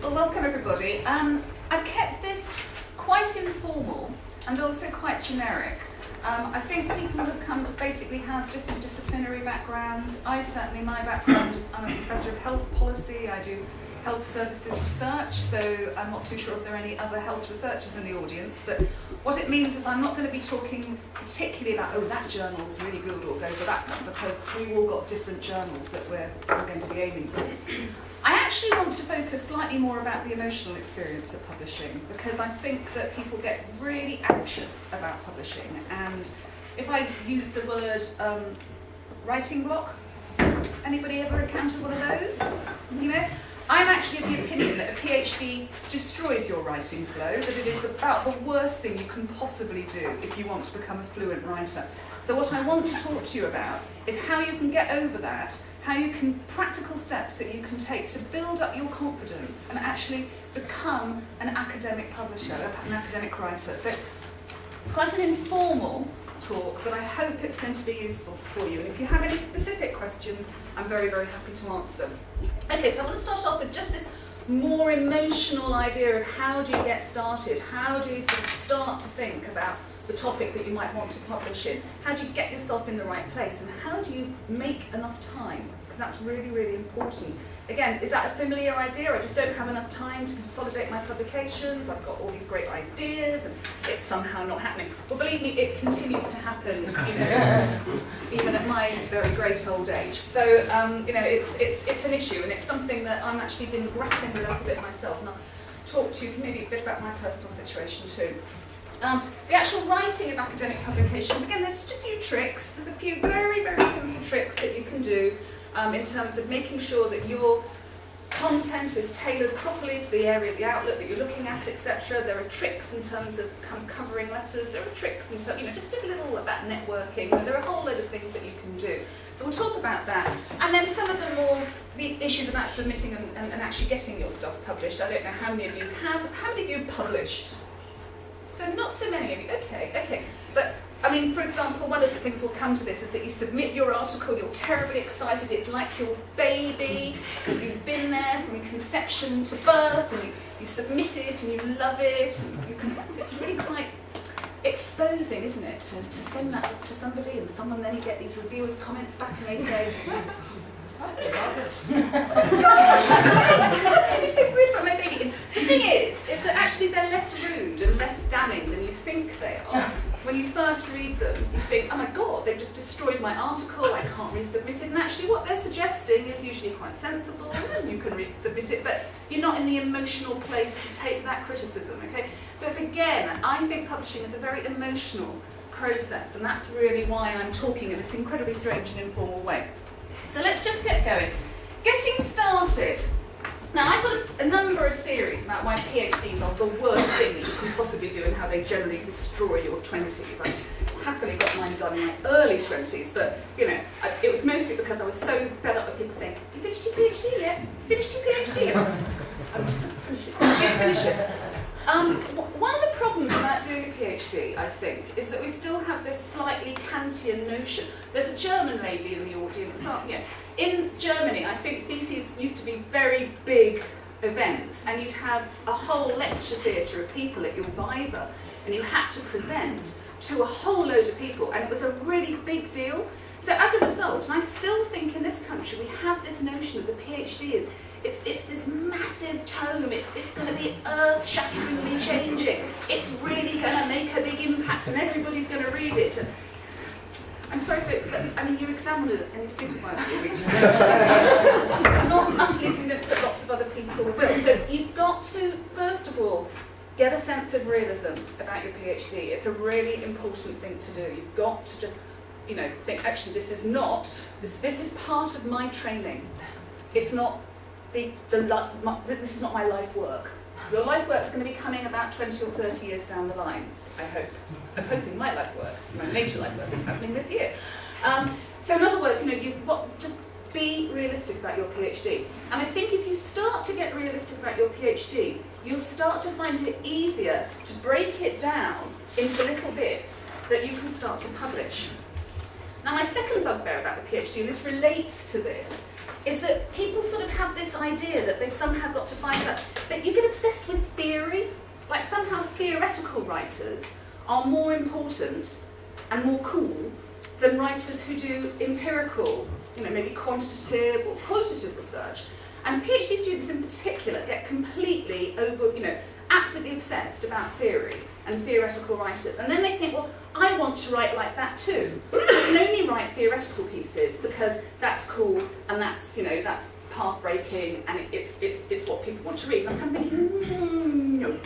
Well, welcome everybody. I've kept this quite informal and also quite generic. I think people who come basically have different disciplinary backgrounds. My background is I'm a professor of health policy. I do health services research, so I'm not too sure if there are any other health researchers in the audience, but what it means is I'm not going to be talking particularly about, oh, that journal's really good, or go for that one, because we've all got different journals that we're going to be aiming for. I actually want to focus slightly more about the emotional experience of publishing, because I think that people get really anxious about publishing, and if I use the word writing block, anybody ever encountered one of those? You know, I'm actually of the opinion that a PhD destroys your writing flow, that it is about the worst thing you can possibly do if you want to become a fluent writer. So what I want to talk to you about is how you can get over that, how you can, practical steps that you can take to build up your confidence and actually become an academic publisher, an academic writer. So it's quite an informal talk, but I hope it's going to be useful for you. And if you have any specific questions, I'm very, very happy to answer them. Okay, so I want to start off with just this more emotional idea of how do you get started? How do you sort of start to think about the topic that you might want to publish in? How do you get yourself in the right place? And how do you make enough time? Because that's really, really important. Again, is that a familiar idea? I just don't have enough time to consolidate my publications. I've got all these great ideas and it's somehow not happening. Well, believe me, it continues to happen, you know, even at my very great old age. So, you know, it's an issue, and it's something that I'm actually been grappling with a little bit myself. And I'll talk to you maybe a bit about my personal situation too. The actual writing of academic publications, again, there's just a few tricks. There's a few very, very simple tricks that you can do in terms of making sure that your content is tailored properly to the area, the outlet that you're looking at, etc. There are tricks in terms of covering letters. There are tricks in terms, you know, just a little about networking. You know, there are a whole load of things that you can do. So we'll talk about that. And then some of the issues about submitting and actually getting your stuff published. I don't know how many of you have. How many of you published? So not so many of you. Okay. But I mean, for example, one of the things we'll come to this is that you submit your article, you're terribly excited, it's like your baby, because you've been there from conception to birth, and you submit it and you love it, and it's really quite exposing, isn't it, to send that off to somebody, and then you get these reviewers' comments back and they say, you so rude about my baby. And the thing is that actually they're less rude and less damning than you think they are. When you first read them, you think, oh my God, they've just destroyed my article, I can't resubmit it. And actually what they're suggesting is usually quite sensible, and you can resubmit it, but you're not in the emotional place to take that criticism, okay? So it's, again, I think publishing is a very emotional process, and that's really why I'm talking in this incredibly strange and informal way. So let's just get going. Getting started. Now, I've got a number of theories about why PhDs are the worst thing that you can possibly do and how they generally destroy your 20s. I happily got mine done in my early 20s, but, you know, it was mostly because I was so fed up with people saying, have you finished your PhD yet? Finished your PhD yet? I'm just going to finish it. So I'm going to finish it. One of the problems about doing a PhD, I think, is that we still have this slightly Kantian notion. There's a German lady in the audience, aren't you? In Germany, I think theses used to be very big events, and you'd have a whole lecture theatre of people at your viva, and you had to present to a whole load of people, and it was a really big deal. So as a result, and I still think in this country, we have this notion of the PhD is it's this massive tome, it's going to be earth-shatteringly changing, it's really going to make a big impact and everybody's going to read it. And I'm sorry folks, but I mean, your examiner and your supervisor will read it. I'm not utterly convinced that lots of other people will. So you've got to, first of all, get a sense of realism about your PhD. It's a really important thing to do. You've got to just, you know, think, actually this is part of my training. It's not this is not my life work. Your life work is going to be coming about 20 or 30 years down the line, I hope. I'm hoping my life work, my major life work, is happening this year. So in other words, you know, just be realistic about your PhD. And I think if you start to get realistic about your PhD, you'll start to find it easier to break it down into little bits that you can start to publish. Now, my second bugbear about the PhD, and this relates to this, is that people sort of have this idea that they've somehow got to find out that you get obsessed with theory, like somehow theoretical writers are more important and more cool than writers who do empirical, maybe quantitative or qualitative research. And PhD students in particular get completely absolutely obsessed about theory and theoretical writers. And then they think, well, I want to write like that too. I can only write theoretical pieces because that's cool and that's path-breaking and it's what people want to read. And I'm thinking, no.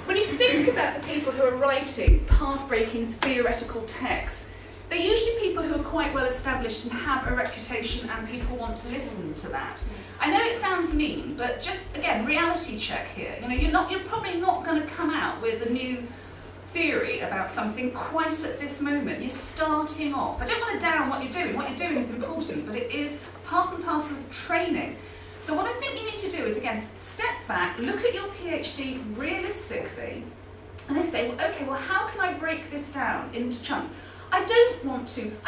When you think about the people who are writing path-breaking theoretical texts, they're usually people who are quite well established and have a reputation and people want to listen to that. I know it sounds mean, but just, again, reality check here. You're probably not going to come out with a new theory about something quite at this moment. You're starting off. I don't want to down what you're doing. What you're doing is important, but it is part and parcel of training. So what I think you need to do is, again, step back, look at your PhD realistically, and then say, how can I break this down into chunks? I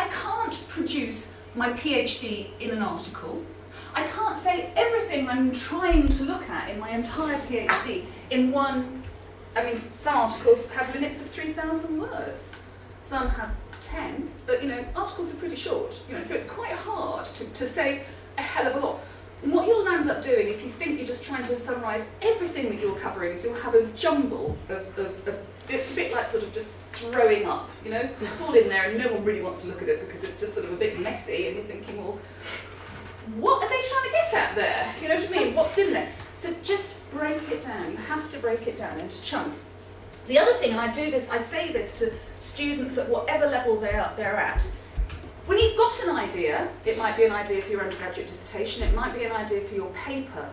can't produce my PhD in an article. I can't say everything I'm trying to look at in my entire PhD in one. Some articles have limits of 3,000 words. Some have 10, but articles are pretty short. So it's quite hard to say a hell of a lot. And what you'll end up doing if you think you're just trying to summarise everything that you're covering is you'll have a jumble of it's a bit like sort of just throwing up, It's all in there and no one really wants to look at it because it's just sort of a bit messy and you're thinking, well, what are they trying to get at there? You know what I mean? What's in there? So just break it down. You have to break it down into chunks. The other thing, and I say this to students at whatever level they're at, when you've got an idea, it might be an idea for your undergraduate dissertation, it might be an idea for your paper,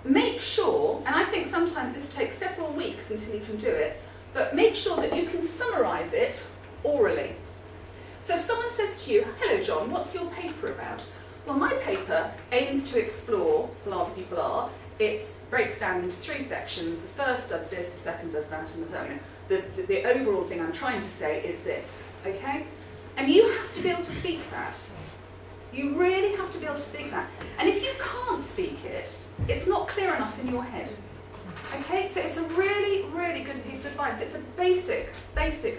make sure, and I think sometimes this takes several weeks until you can do it, but make sure that you can summarise it orally. So if someone says to you, hello John, what's your paper about? Well, my paper aims to explore blah blah blah. It breaks down into 3 sections. The first does this, the second does that, and the third. The overall thing I'm trying to say is this, okay? And you have to be able to speak that. You really have to be able to speak that. And if you can't speak it, it's not clear enough in your head. Okay, so it's a really, really good piece of advice. It's a basic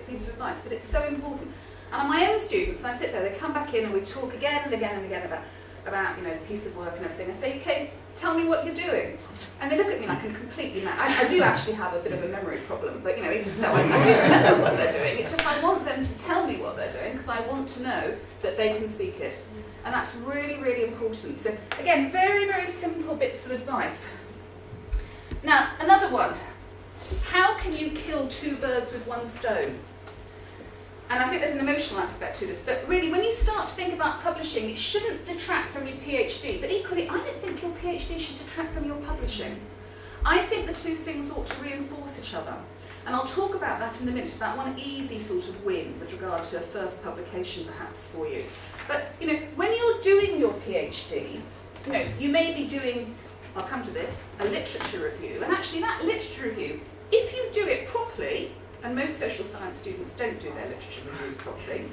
piece of advice, but it's so important. And my own students, I sit there, they come back in and we talk again and again and again about the piece of work and everything. I say, okay, tell me what you're doing. And they look at me like I'm completely mad. I do actually have a bit of a memory problem, but even so, I do remember what they're doing. It's just I want them to tell me what they're doing because I want to know that they can speak it. And that's really, really important. So again, very, very simple bits of advice. Now, another one. How can you kill 2 birds with 1 stone? And I think there's an emotional aspect to this, but really when you start to think about publishing, it shouldn't detract from your PhD, but equally I don't think your PhD should detract from your publishing. I think the 2 things ought to reinforce each other. And I'll talk about that in a minute, about one easy sort of win with regard to a first publication perhaps for you. But when you're doing your PhD, you may be doing, I'll come to this, a literature review, and actually that literature review, if you do it properly, and most social science students don't do their literature reviews properly,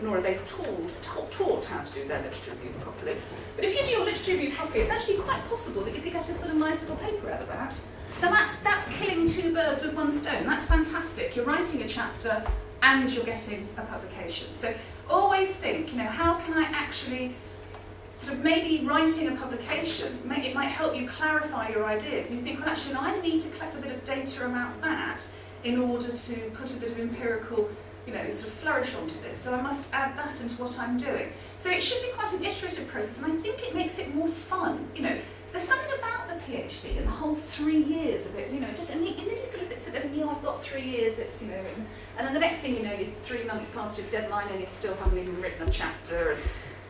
nor are they taught how to do their literature reviews properly. But if you do your literature review properly, it's actually quite possible that you could get a sort of nice little paper out of that. Now that's killing 2 birds with 1 stone. That's fantastic. You're writing a chapter and you're getting a publication. So always think, how can I actually sort of maybe writing a publication, it might help you clarify your ideas. And you think, well, actually, I need to collect a bit of data about that in order to put a bit of empirical, sort of flourish onto this. So I must add that into what I'm doing. So it should be quite an iterative process, and I think it makes it more fun. There's something about the PhD and the whole 3 years of it, and then you sort of sit there and I've got 3 years, and then the next thing you know, you're 3 months past your deadline and you still haven't even written a chapter,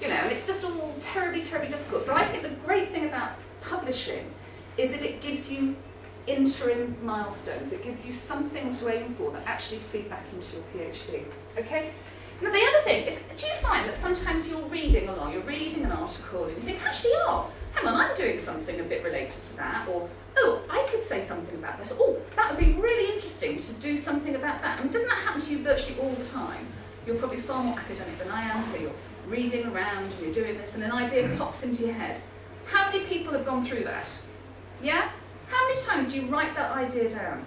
and it's just all terribly, terribly difficult. So I think the great thing about publishing is that it gives you interim milestones. It gives you something to aim for that actually feed back into your PhD. Okay? Now the other thing is, do you find that sometimes you're reading along, you're reading an article and you think, actually, hang on, I'm doing something a bit related to that, or, I could say something about this, or, that would be really interesting to do something about that. Doesn't that happen to you virtually all the time? You're probably far more academic than I am, so you're reading around and you're doing this and an idea pops into your head. How many people people have gone through that? Yeah? How many times do you write that idea down?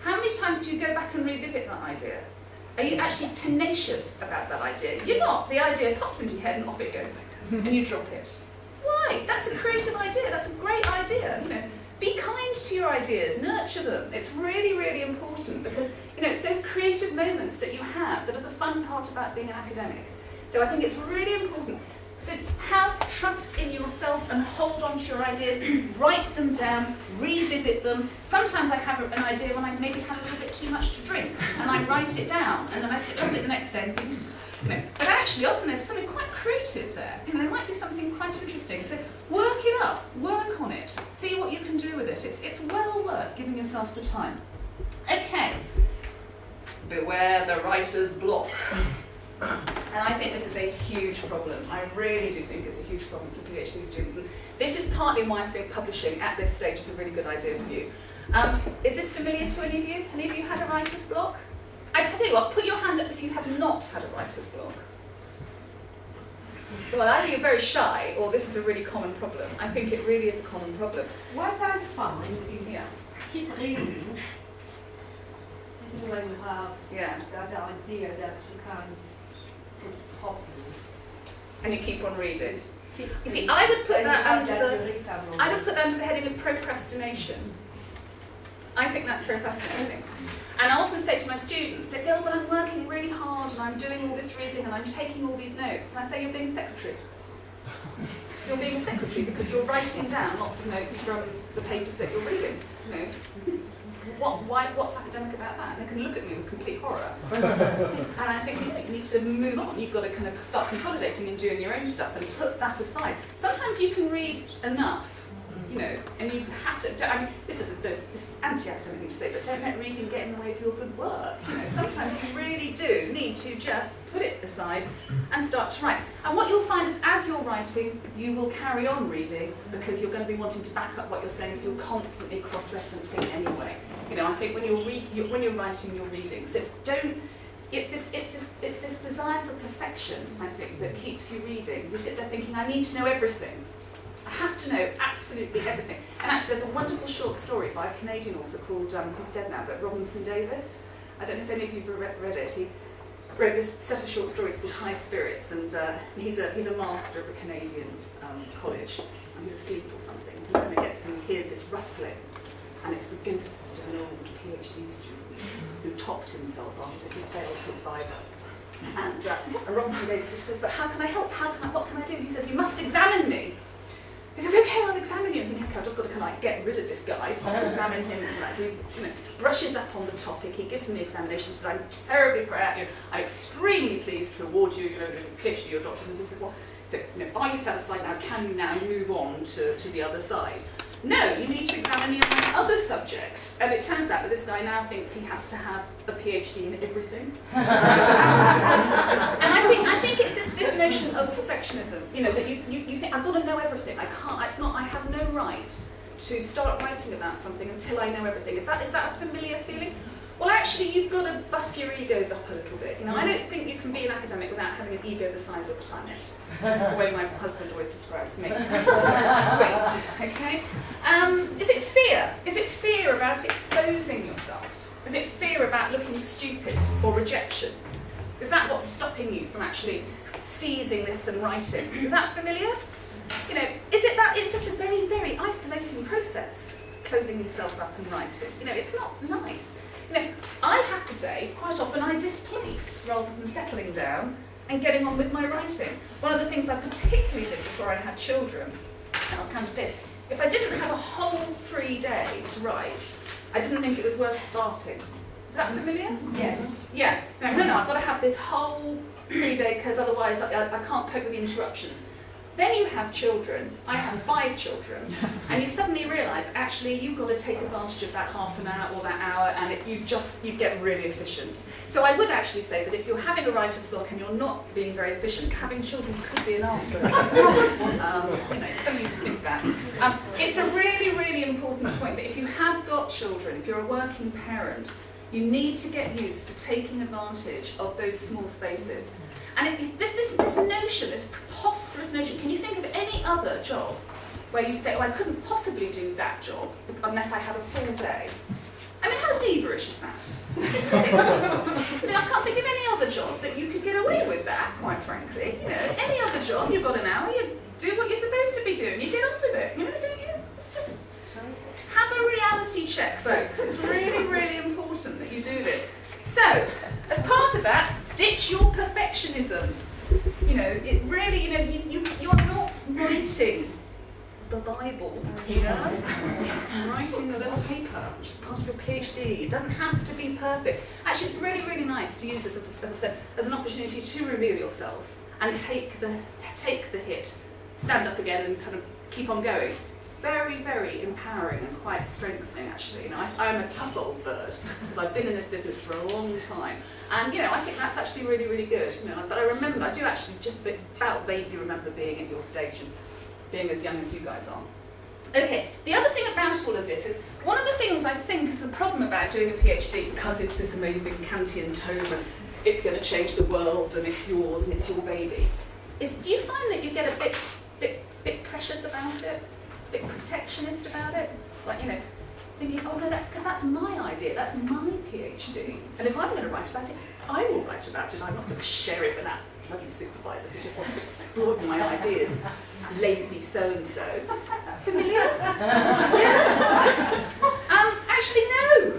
How many times do you go back and revisit that idea? Are you actually tenacious about that idea? You're not. The idea pops into your head and off it goes, and you drop it. Why? That's a creative idea. That's a great idea. You know, be kind to your ideas. Nurture them. It's really, really important because it's those creative moments that you have that are the fun part about being an academic. So I think it's really important. So have trust in yourself and hold on to your ideas, write them down, revisit them. Sometimes I have an idea when I maybe had a little bit too much to drink and I write it down and then I sit down it the next day and think, but actually often there's something quite creative there. There might be something quite interesting. So work it up, work on it, see what you can do with it. It's well worth giving yourself the time. Okay, beware the writer's block. And I think this is a huge problem. I really do think it's a huge problem for PhD students. And this is partly why I think publishing at this stage is a really good idea for you. Is this familiar to any of you? Any of you had a writer's block? I tell you what, put your hand up if you have not had a writer's block. Well, either you're very shy or this is a really common problem. I think it really is a common problem. What I find is keep reading. Even when you have that idea that you can't put properly. And you keep on reading. You see, I would put that under the heading of procrastination. I think that's procrastinating. And I often say to my students, they say, oh, but I'm working really hard and I'm doing all this reading and I'm taking all these notes. And I say, you're being a secretary. You're being a secretary because you're writing down lots of notes from the papers that you're reading. What's academic about that? And they can look at me with complete horror. And I think you need to move on. You've got to kind of start consolidating and doing your own stuff and put that aside. Sometimes you can read enough, and you have to, this is anti-academic thing to say, but don't let reading get in the way of your good work. Sometimes you really do need to just put it aside and start to write. And what you'll find is as you're writing, you will carry on reading because you're going to be wanting to back up what you're saying, so you're constantly cross-referencing anyway. I think when you're writing, you're reading. So it's this desire for perfection, I think, that keeps you reading. You sit there thinking, I need to know everything. I have to know absolutely everything. And actually there's a wonderful short story by a Canadian author called, he's dead now, but Robinson Davis. I don't know if any of you have read it. He wrote this set of short stories called High Spirits, and he's a master of a Canadian college, and he's asleep or something. He kind of gets and he hears this rustling, and it's the ghost of an old PhD student who topped himself after he failed his Viva. And Robinson Davis says, but how can I help? What can I do? He says, you must examine me. He says, okay, I'll examine you. And think, okay, I've just got to kind of get rid of this guy, so I'll examine him. And so he brushes up on the topic. He gives him the examination. He says, I'm terribly proud. I'm extremely pleased to award you, a PhD or doctorate. And he says, well, so are you satisfied now? Can you now move on to the other side? No, you need to examine me on my other subject. And it turns out that this guy now thinks he has to have a PhD in everything. And I think it's this notion of perfectionism, that you think, I've got to know everything. I have no right to start writing about something until I know everything. Is that a familiar feeling? Well, actually, you've got to buff your egos up a little bit. I don't think you can be an academic without having an ego the size of a planet. That's the way my husband always describes me. Sweet, okay? Is it fear? Is it fear about exposing yourself? Is it fear about looking stupid or rejection? Is that what's stopping you from actually seizing this and writing? Is that familiar? Is it that it's just a very, very isolating process, closing yourself up and writing? It's not nice. I have to say, quite often I displace rather than settling down and getting on with my writing. One of the things I particularly did before I had children, and I'll come to this, if I didn't have a whole free day to write, I didn't think it was worth starting. Is that familiar? Yes. Yeah. No, I've got to have this whole free day because otherwise I can't cope with the interruptions. Then you have children, I have 5 children, and you suddenly realise actually you've got to take advantage of that half an hour or that hour, and you get really efficient. So I would actually say that if you're having a writer's block and you're not being very efficient, having children could be an answer. Something you can think about. It's a really, really important point that if you have got children, if you're a working parent, you need to get used to taking advantage of those small spaces. And this notion, this preposterous notion, can you think of any other job where you say, oh, I couldn't possibly do that job unless I had a full day. I mean, how diva-ish is that? It's ridiculous. I mean, I can't think of any other jobs that you could get away with that, quite frankly. You know, any other job, you've got an hour, you do what you're supposed to be doing, you get on with it. You know, don't you? It's just, have a reality check, folks. It's really, really important that you do this. So, as part of that, ditch your perfectionism. You know, it really, you know, you are not writing the Bible here, writing a little paper, which is part of your PhD. It doesn't have to be perfect. Actually, it's really, really nice to use this, as I said, as an opportunity to reveal yourself and take the hit, stand up again and kind of keep on going. It's very, very empowering and quite strengthening, actually. You know, I'm a tough old bird because I've been in this business for a long time. And, you know, I think that's actually really, really good. You know, but I do actually just about vaguely remember being at your stage and being as young as you guys are. Okay, the other thing about all of this is, one of the things I think is the problem about doing a PhD, because it's this amazing Kantian tome and it's going to change the world and it's yours and it's your baby, is do you find that you get a bit precious about it, a bit protectionist about it? Like, you know, thinking, oh no, that's because that's my idea, that's my PhD. And if I'm going to write about it, I will write about it. I'm not going to share it with that bloody supervisor who just wants to exploit my ideas. Lazy so-and-so. Familiar? Yeah. Actually, no.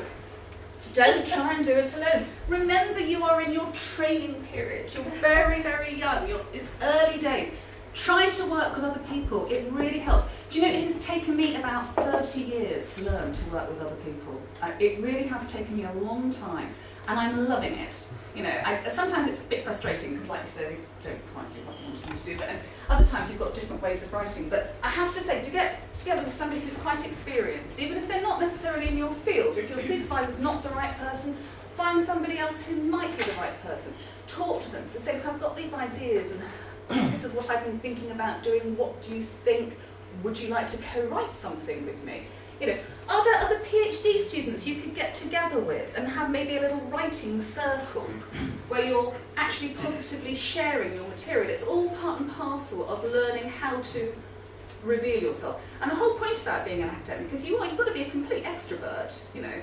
Don't try and do it alone. Remember, you are in your training period. You're very, very young. It's early days. Try to work with other people. It really helps. Do you know, it has taken me about 30 years to learn to work with other people. It really has taken me a long time, and I'm loving it. You know, sometimes it's a bit frustrating because, like you say, you don't quite do what you want to do, but other times you've got different ways of writing. But I have to say, to get together with somebody who's quite experienced, even if they're not necessarily in your field, or if your supervisor's not the right person, find somebody else who might be the right person. Talk to them. So say, look, I've got these ideas, and this is what I've been thinking about doing. What do you think? Would you like to co-write something with me? You know, are there other PhD students you could get together with and have maybe a little writing circle where you're actually positively sharing your material? It's all part and parcel of learning how to reveal yourself. And the whole point about being an academic is you've got to be a complete extrovert, you know.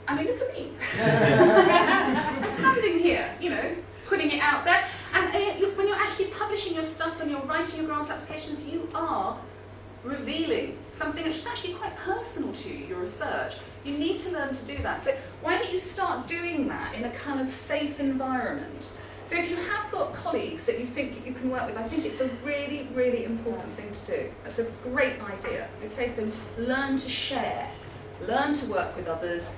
I mean, look at me. I'm standing here, you know, putting it out there. And when you're actually publishing your stuff and you're writing your grant applications, you are revealing something that's actually quite personal to you, your research. You need to learn to do that. So why don't you start doing that in a kind of safe environment? So if you have got colleagues that you think you can work with, I think it's a really, really important thing to do. That's a great idea. Okay, so learn to share, learn to work with others.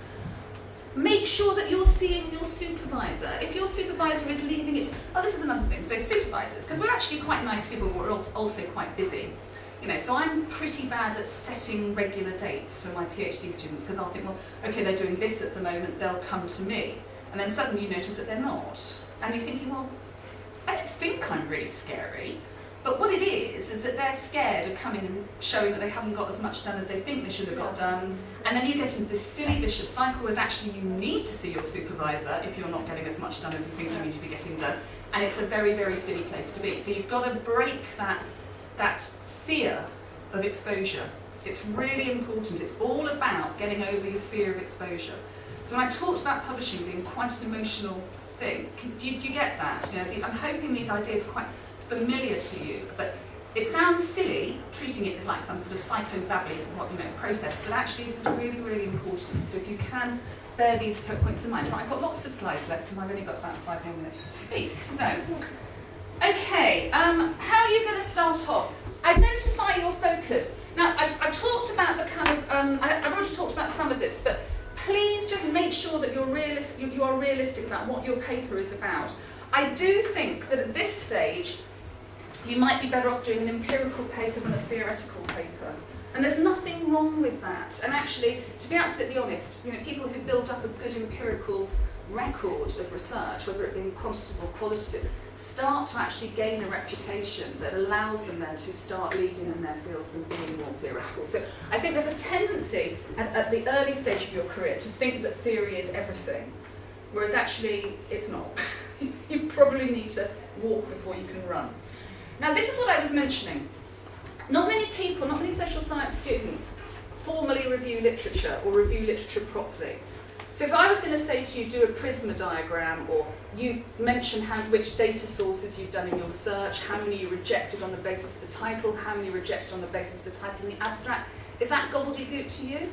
Make sure that you're seeing your supervisor. If your supervisor is leaving it, this is another thing. So supervisors, because we're actually quite nice people, but we're also quite busy. You know, so I'm pretty bad at setting regular dates for my PhD students, because I'll think, well, okay, they're doing this at the moment, they'll come to me. And then suddenly you notice that they're not. And you're thinking, well, I don't think I'm really scary. But what it is that they're scared of coming and showing that they haven't got as much done as they think they should have got done. And then you get into this silly vicious cycle where actually you need to see your supervisor if you're not getting as much done as you think you need to be getting done. And it's a very, very silly place to be. So you've got to break that fear of exposure. It's really important. It's all about getting over your fear of exposure. So when I talked about publishing being quite an emotional thing, do you get that? You know, I'm hoping these ideas are quite familiar to you, but it sounds silly treating it as like some sort of psychobabbling process, but actually this is really, really important. So if you can bear these points in mind. Right, I've got lots of slides left and I've only got about 5 more minutes to speak. So, okay, how are you going to start off? Identify your focus. Now, I've talked about the kind of, I've already talked about some of this, but please just make sure that you are realistic about what your paper is about. I do think that at this stage, you might be better off doing an empirical paper than a theoretical paper. And there's nothing wrong with that. And actually, to be absolutely honest, you know, people who build up a good empirical record of research, whether it be quantitative or qualitative, start to actually gain a reputation that allows them then to start leading in their fields and being more theoretical. So I think there's a tendency at the early stage of your career to think that theory is everything, whereas actually it's not. You probably need to walk before you can run. Now this is what I was mentioning. Not many people, not many social science students formally review literature or review literature properly. So if I was going to say to you, do a Prisma diagram, or you mention which data sources you've done in your search, how many you rejected on the basis of the title, how many rejected on the basis of the title in the abstract, is that gobbledygook to you?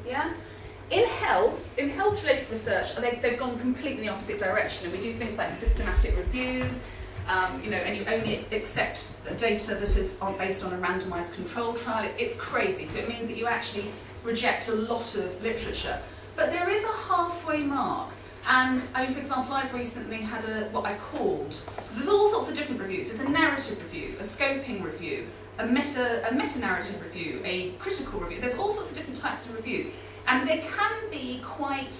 Yeah? In health-related research, they've gone completely in the opposite direction, and we do things like systematic reviews, and you only accept data that is based on a randomised control trial. It's crazy, so it means that you actually reject a lot of literature. But there is a halfway mark, and for example, I've recently had what I called, because there's all sorts of different reviews. There's a narrative review, a scoping review, a meta-narrative review, a critical review. There's all sorts of different types of reviews, and they can be quite,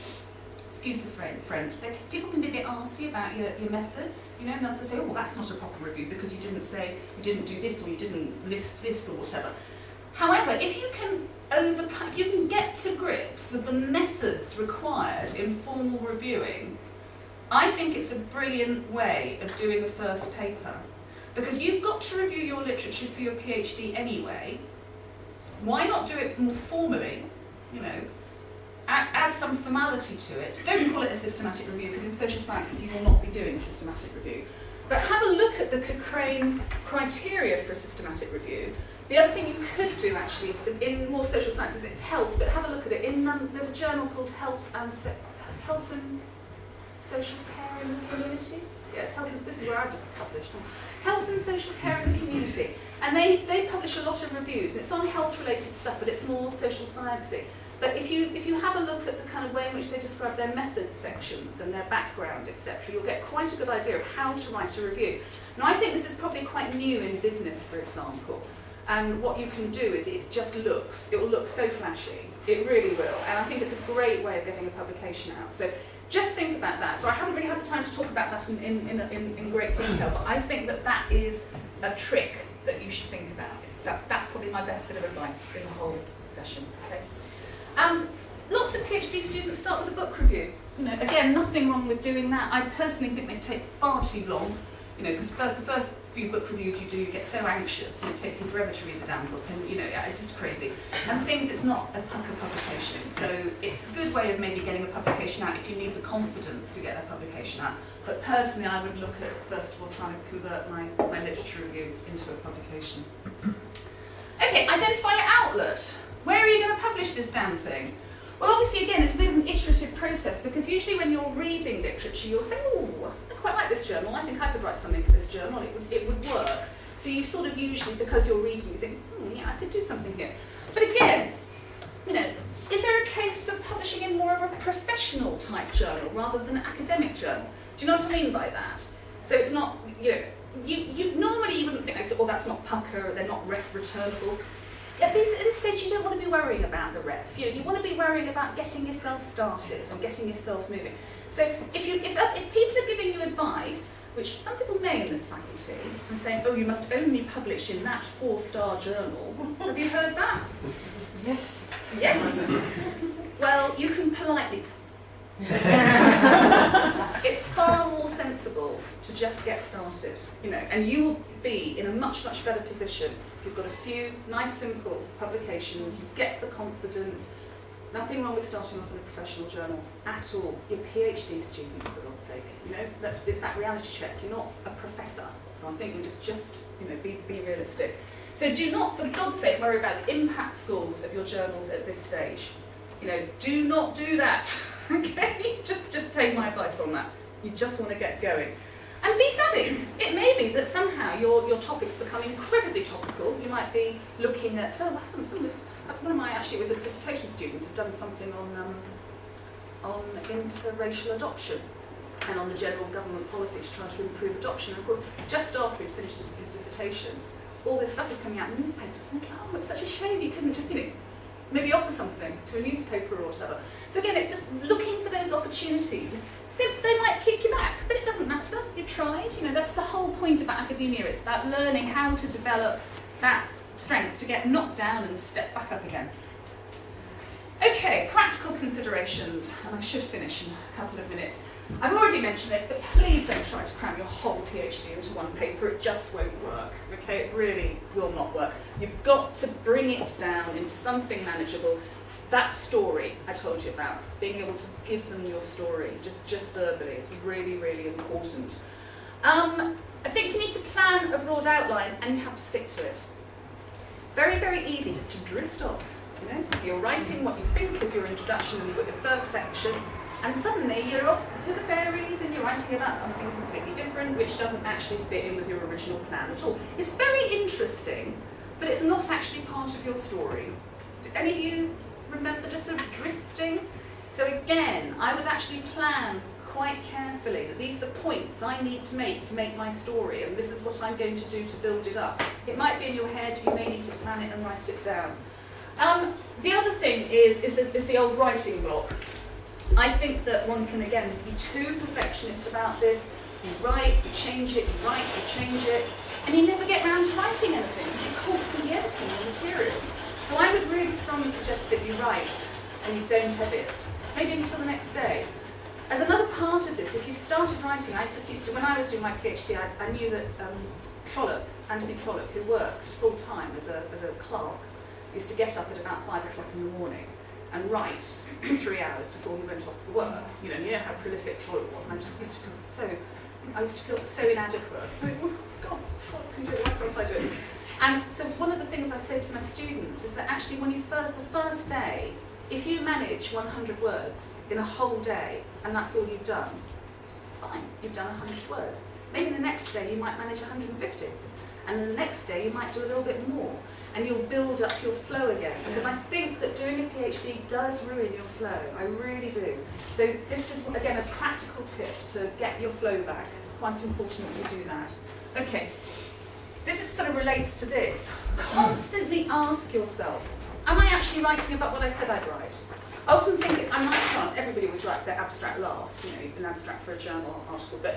excuse the French, people can be a bit arsy about your methods, and they'll say, oh, well, that's not a proper review because you didn't do this, or you didn't list this, or whatever. However, if you can get to grips with the methods required in formal reviewing, I think it's a brilliant way of doing a first paper. Because you've got to review your literature for your PhD anyway. Why not do it more formally? Add some formality to it. Don't call it a systematic review, because in social sciences you will not be doing a systematic review. But have a look at the Cochrane criteria for a systematic review. The other thing you could do actually is, in more social sciences, it's health, but have a look at it. There's a journal called Health and Social Care in the Community. Yes, this is where I was published. Health and Social Care in the Community. And they publish a lot of reviews, and it's on health-related stuff, but it's more social sciencey. But if you have a look at the kind of way in which they describe their methods sections and their background, etc., you'll get quite a good idea of how to write a review. Now, I think this is probably quite new in business, for example. And what you can do is it will look so flashy. It really will. And I think it's a great way of getting a publication out. So just think about that. So I haven't really had the time to talk about that in great detail, but I think that is a trick that you should think about. That's probably my best bit of advice in the whole session. Okay. Lots of PhD students start with a book review. Again, nothing wrong with doing that. I personally think they take far too long. Because the first few book reviews you do, you get so anxious, and it takes you forever to read the damn book, and it's just crazy. And the thing is, it's not a pucker publication, so it's a good way of maybe getting a publication out if you need the confidence to get a publication out. But personally, I would look at, first of all, trying to convert my literature review into a publication. Okay, identify your outlet. Where are you going to publish this damn thing? Well, obviously, again, it's a bit of an iterative process, because usually when you're reading literature, you'll say, oh, I quite like this journal, I think I could write something for this journal, it would work. So you sort of usually, because you're reading, you think, yeah, I could do something here. But again, is there a case for publishing in more of a professional type journal rather than an academic journal? Do you know what I mean by that? So it's not, normally you wouldn't think, oh, that's not pucker, they're not ref returnable. At this stage, you don't want to be worrying about the ref. You want to be worrying about getting yourself started and getting yourself moving. So if people are giving you advice, which some people may in this faculty, and saying, oh, you must only publish in that 4-star journal, have you heard that? Yes. Yes. Well, you can politely it's far more sensible to just get started, and you will be in a much, much better position if you've got a few nice, simple publications, you get the confidence. Nothing wrong with starting off in a professional journal at all. You're PhD students, for God's sake. It's that reality check. You're not a professor, so I'm thinking just be realistic. So do not, for God's sake, worry about the impact scores of your journals at this stage. Do not do that. Okay, just take my advice on that. You just want to get going. And be savvy. It may be that somehow your topics become incredibly topical. You might be looking at, one of my, actually was a dissertation student, had done something on interracial adoption and on the general government policy to try to improve adoption. And of course, just after he'd finished his dissertation, all this stuff is coming out in newspapers. And thinking, oh, it's such a shame you couldn't just, maybe offer something to a newspaper or whatever. So again, it's just looking for those opportunities. They might kick you back, but it doesn't matter. You tried. That's the whole point about academia. It's about learning how to develop that strength to get knocked down and step back up again. Okay, practical considerations, and I should finish in a couple of minutes. I've already mentioned this, but please don't try to cram your whole PhD into one paper. It just won't work, okay? It really will not work. You've got to bring it down into something manageable. That story I told you about, being able to give them your story, just verbally, is really, really important. I think you need to plan a broad outline and you have to stick to it. Very, very easy just to drift off. You know? So you're writing what you think is your introduction and you've got your first section, and suddenly you're off with the fairies and you're writing about something completely different which doesn't actually fit in with your original plan at all. It's very interesting, but it's not actually part of your story. Did any of you remember just sort of drifting? So again, I would actually plan quite carefully that these are the points I need to make my story, and this is what I'm going to do to build it up. It might be in your head, you may need to plan it and write it down. The other thing is the old writing block. I think that one can, again, be too perfectionist about this. You write, you change it, you write, you change it, and you never get round to writing anything because you're constantly editing the material. So I would really strongly suggest that you write and you don't edit, maybe until the next day. As another part of this, if you started writing, I just used to, when I was doing my PhD, I knew that Anthony Trollope, who worked full-time as a clerk, used to get up at about 5 o'clock in the morning and write for 3 hours before he went off for work. You know how prolific Trollope was, and I just used to feel so inadequate. I mean, oh God, Trollope can do it, why can't I do it? And so one of the things I say to my students is that actually when the first day, if you manage 100 words in a whole day, and that's all you've done, fine, you've done 100 words. Maybe the next day you might manage 150, and then the next day you might do a little bit more, and you'll build up your flow again. Because I think that doing a PhD does ruin your flow, I really do. So this is, again, a practical tip to get your flow back. It's quite important that you do that. Okay, this sort of relates to this. Constantly ask yourself, am I actually writing about what I said I'd write? I often think I'm like class, everybody always writes their abstract last, an abstract for a journal article, but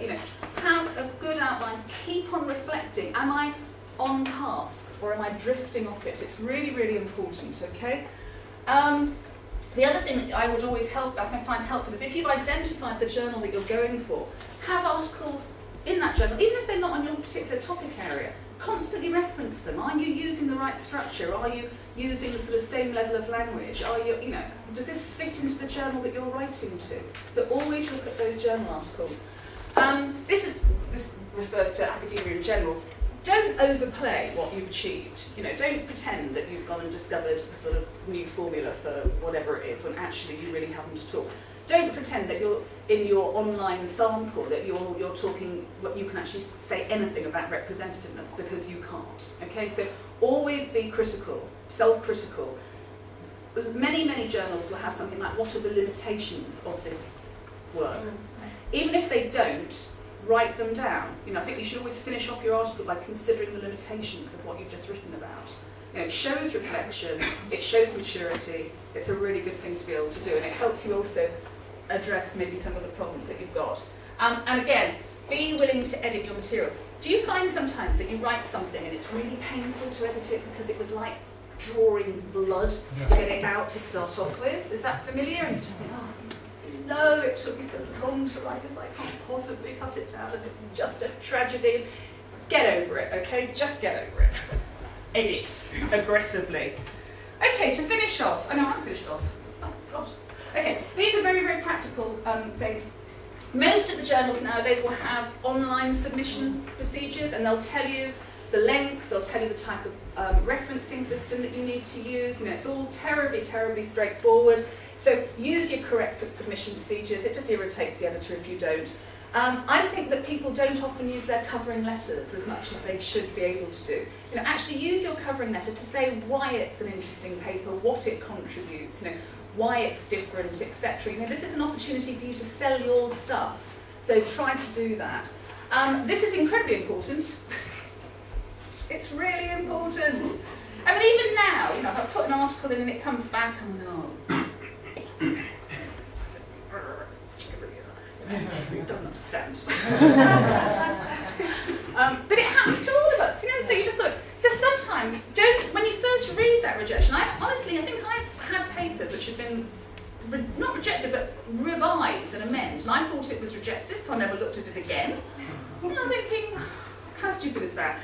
have a good outline, keep on reflecting. Am I on task or am I drifting off it? It's really, really important, okay? The other thing that I would always find helpful is if you've identified the journal that you're going for, have articles in that journal, even if they're not on your particular topic area. Constantly reference them. Are you using the right structure? Are you using the sort of same level of language? Are you, does this fit into the journal that you're writing to? So always look at those journal articles. This refers to academia in general. Don't overplay what you've achieved. Don't pretend that you've gone and discovered the sort of new formula for whatever it is when actually you really haven't at all. Don't pretend that you're in your online sample that you're talking, you can actually say anything about representativeness, because you can't. Okay, so always be critical, self-critical. Many, many journals will have something like, what are the limitations of this work? Even if they don't, write them down. I think you should always finish off your article by considering the limitations of what you've just written about. It shows reflection, it shows maturity. It's a really good thing to be able to do, and it helps you also address maybe some of the problems that you've got. And again, be willing to edit your material. Do you find sometimes that you write something and it's really painful to edit it because it was like drawing blood to get it out to start off with? Is that familiar? And you just think, oh no, it took me so long to write this, I can't possibly cut it down, and it's just a tragedy. Get over it, okay? Just get over it. Edit aggressively. Okay, to finish off, oh no, I'm finished off. Oh God. Okay, these are very, very practical things. Most of the journals nowadays will have online submission procedures, and they'll tell you the length, they'll tell you the type of referencing system that you need to use. It's all terribly, terribly straightforward. So use your correct submission procedures. It just irritates the editor if you don't. I think that people don't often use their covering letters as much as they should be able to do. Actually use your covering letter to say why it's an interesting paper, what it contributes, why it's different, etc. This is an opportunity for you to sell your stuff. So try to do that. This is incredibly important. It's really important. I mean, even now, if I put an article in and it comes back, I'm like, oh. He doesn't understand. But it happens to all of us, so you just look. So sometimes, when you first read that rejection, I think I've had papers which have been not rejected, but revise and amend. And I thought it was rejected, so I never looked at it again. And I'm thinking, how stupid is that?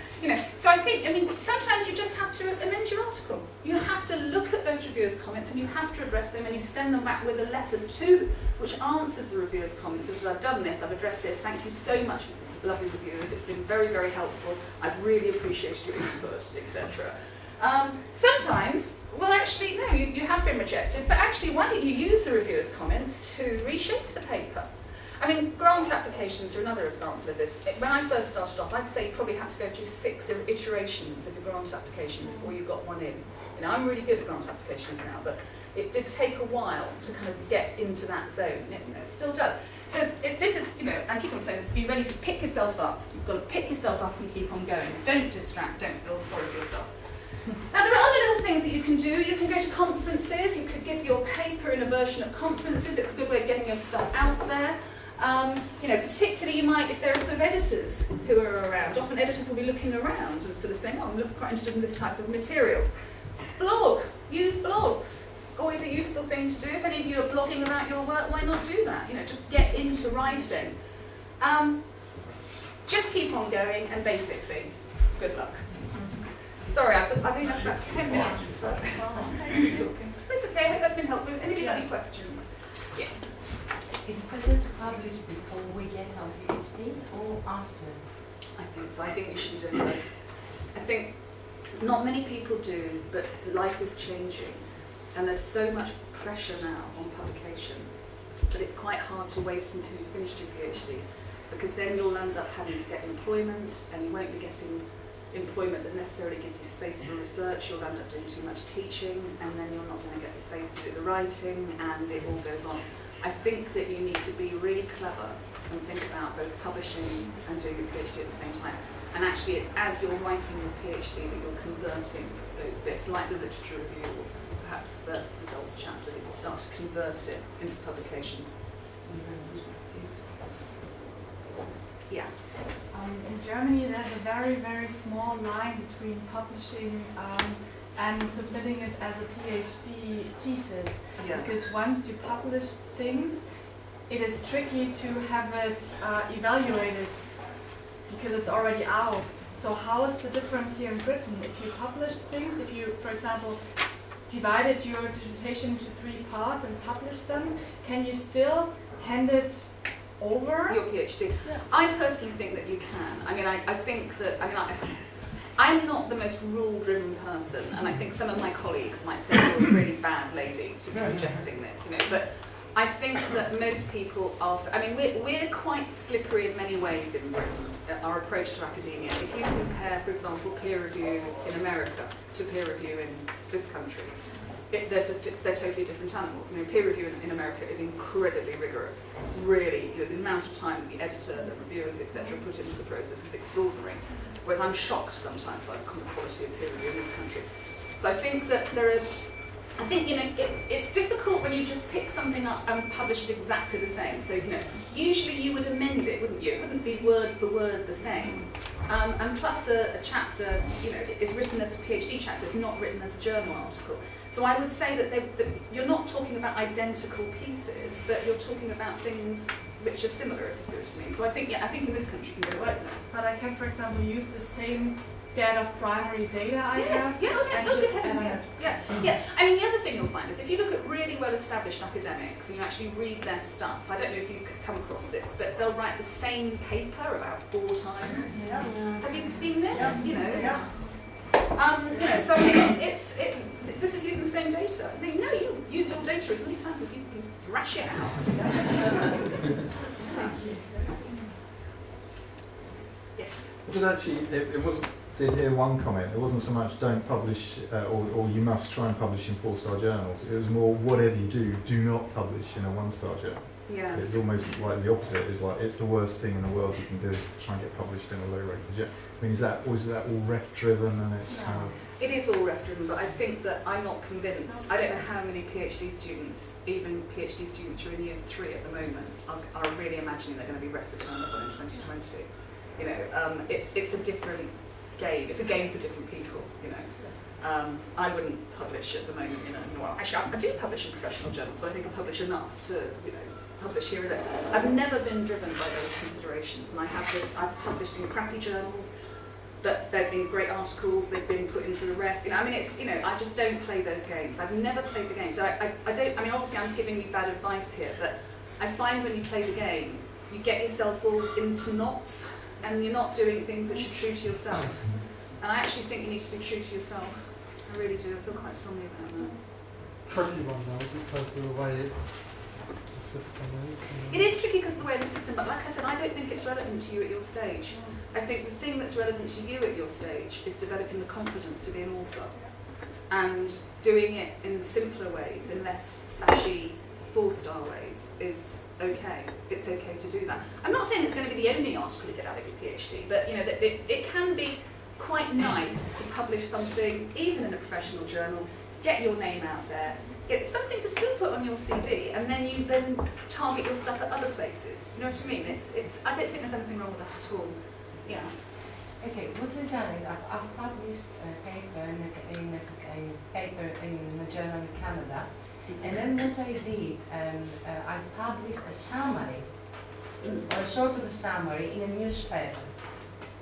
So I mean, sometimes you just have to amend your article. You have to look at those reviewers' comments and you have to address them, and you send them back with a letter to them, which answers the reviewers' comments. Says, I've done this, I've addressed this, thank you so much, lovely reviewers. It's been very, very helpful. I've really appreciated your input, etc. Sometimes, well, actually, no, you have been rejected, but actually, why don't you use the reviewers' comments to reshape the paper? I mean, grant applications are another example of this. When I first started off, I'd say you probably had to go through 6 iterations of your grant application before you got one in. I'm really good at grant applications now, but it did take a while to kind of get into that zone. It still does. So this is, I keep on saying this, be ready to pick yourself up. You've got to pick yourself up and keep on going. Don't distract, don't feel sorry for yourself. Now there are other little things that you can do. You can go to conferences, you could give your paper in a version at conferences. It's a good way of getting your stuff out there. Particularly you might, if there are sort of editors who are around, often editors will be looking around and sort of saying, I'm quite interested in this type of material. Blog, use blogs. Always a useful thing to do. If any of you are blogging about your work, why not do that? Just get into writing. Just keep on going, and basically, good luck. Sorry, I've been up about 10 minutes. It's okay, I hope that's been helpful. Anybody got any questions? Yes. Is it better to publish before we get our PhD or after? I think so. I think you should be doing both. I think not many people do, but life is changing. And there's so much pressure now on publication that it's quite hard to wait until you've finished your PhD, because then you'll end up having to get employment, and you won't be getting employment that necessarily gives you space for research. You'll end up doing too much teaching, and then you're not going to get the space to do the writing, and it all goes on. I think that you need to be really clever and think about both publishing and doing your PhD at the same time. And actually it's as you're writing your PhD that you're converting those bits, like the literature review or perhaps the first results chapter, that you start to convert it into publications. Yeah. In Germany, there's a very, very small line between publishing and submitting it as a PhD thesis. Yeah. Because once you publish things, it is tricky to have it evaluated because it's already out. So how is the difference here in Britain? If you publish things, if you, for example, divided your dissertation into 3 parts and published them, can you still hand it over? Your PhD. Yeah. I personally think that you can. I mean, I think that, I'm not the most rule-driven person, and I think some of my colleagues might say you're a really bad lady to be suggesting this, but I think that most people are, we're quite slippery in many ways in Britain, our approach to academia. If you compare, for example, peer review in America to peer review in this country, they're totally different animals. Peer review in America is incredibly rigorous. Really, the amount of time the editor, the reviewers, etc., put into the process is extraordinary. Whereas I'm shocked sometimes by the quality of peer review in this country. So I think that it's difficult when you just pick something up and publish it exactly the same. So, usually you would amend it, wouldn't you? It wouldn't be word for word the same. And plus a chapter, is written as a PhD chapter, it's not written as a journal article. So I would say that you're not talking about identical pieces, but you're talking about things which are similar, if you see what I mean. So I think in this country you can go right now. But I can, for example, use the same debt of primary data I have. Yeah, and good just heavens, add yeah. The other thing you'll find is if you look at really well-established academics and you actually read their stuff, I don't know if you could come across this, but they'll write the same paper about 4 times. Yeah. Have you seen this? Yeah. So this is using the same data. No, you use your data as many times as you can thrash it out. Yes. But actually, it wasn't. Did hear one comment. It wasn't so much don't publish or you must try and publish in 4-star journals. It was more whatever you do not publish in a 1-star journal. Yeah. It's almost like the opposite. It's like it's the worst thing in the world you can do is to try and get published in a low-rated journal. I mean, is that all ref-driven and it's kind of... It is all ref-driven, but I think that I'm not convinced. I don't know how many PhD students, even PhD students who are in year 3 at the moment, are really imagining they're going to be ref-returnable in 2020. It's a different game. It's a game for different people. I wouldn't publish at the moment, well, actually I do publish in professional journals, but I think I publish enough to, publish here and there. I've never been driven by those considerations, and I've published in crappy journals, but they've been great articles, they've been put into the ref, I just don't play those games. I've never played the games. Obviously I'm giving you bad advice here, but I find when you play the game, you get yourself all into knots, and you're not doing things which are true to yourself. And I actually think you need to be true to yourself. I really do. I feel quite strongly about that. Tricky one though, because of the way it's the system is. It is tricky because of the way the system, but like I said, I don't think it's relevant to you at your stage. I think the thing that's relevant to you at your stage is developing the confidence to be an author and doing it in simpler ways, in less flashy, 4-star ways is okay. It's okay to do that. I'm not saying it's going to be the only article you get out of your PhD, but that it can be quite nice to publish something, even in a professional journal, get your name out there. It's something to still put on your CV, and then you target your stuff at other places. You know what I mean? I don't think there's anything wrong with that at all. Yeah. Okay, what I've done is I've published a paper in a journal in Canada, and then what I did, I published a summary, or a sort of a summary in a newspaper.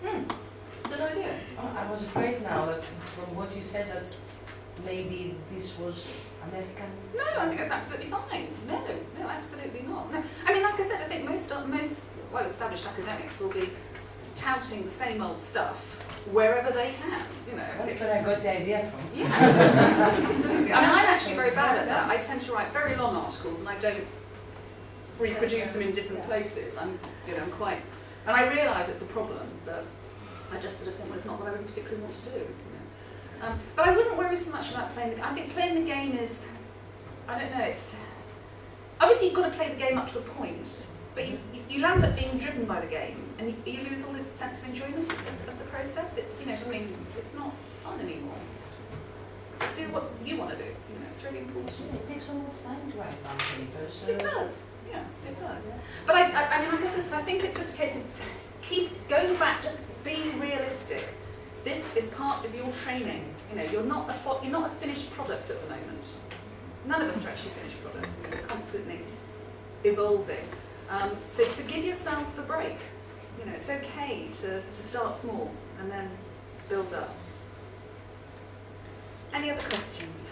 Good idea. I was afraid now that from what you said that maybe this was unethical. No, I think that's absolutely fine. No, absolutely not. No. Like I said, I think most well-established academics will be touting the same old stuff wherever they can. That's where I got the idea from. Yeah, absolutely. I'm actually very bad at that. I tend to write very long articles, and I don't reproduce them in different places. I'm quite, and I realise it's a problem, but I just sort of think, well, it's not what I really particularly want to do. But I wouldn't worry so much about playing the game. I think playing the game is, I don't know, it's, obviously you've got to play the game up to a point, but you land up being driven by the game, and you lose all the sense of enjoyment of the process. It's, it's not fun anymore. So do what you want to do, it's really important. It takes so much time to write one paper, so... It does, yeah, it does. But I think it's just a case of going back, just being realistic. This is part of your training. You're not a finished product at the moment. None of us are actually finished products. We're constantly evolving. So to give yourself a break. It's okay to start small and then build up. Any other questions?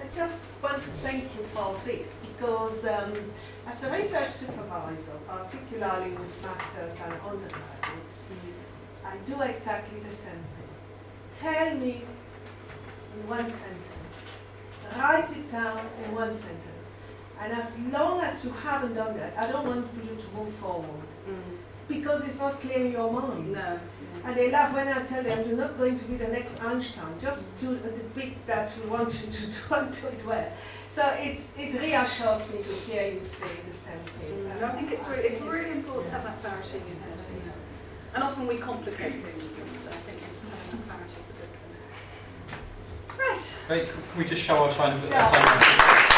I just want to thank you for this because as a research supervisor, particularly with masters and undergraduates, I do exactly the same thing. Tell me in one sentence. Write it down in one sentence. And as long as you haven't done that, I don't want you to move forward. Because it's not clear in your mind. No. And they laugh when I tell them, you're not going to be the next Einstein. Just do the bit that we want you to do and do it well. So it reassures me to hear you say the same thing. I think it's really important to have that clarity in your head. And often we complicate things, and I think just having that clarity is a good thing. Right. Can we just show our sign of Yeah.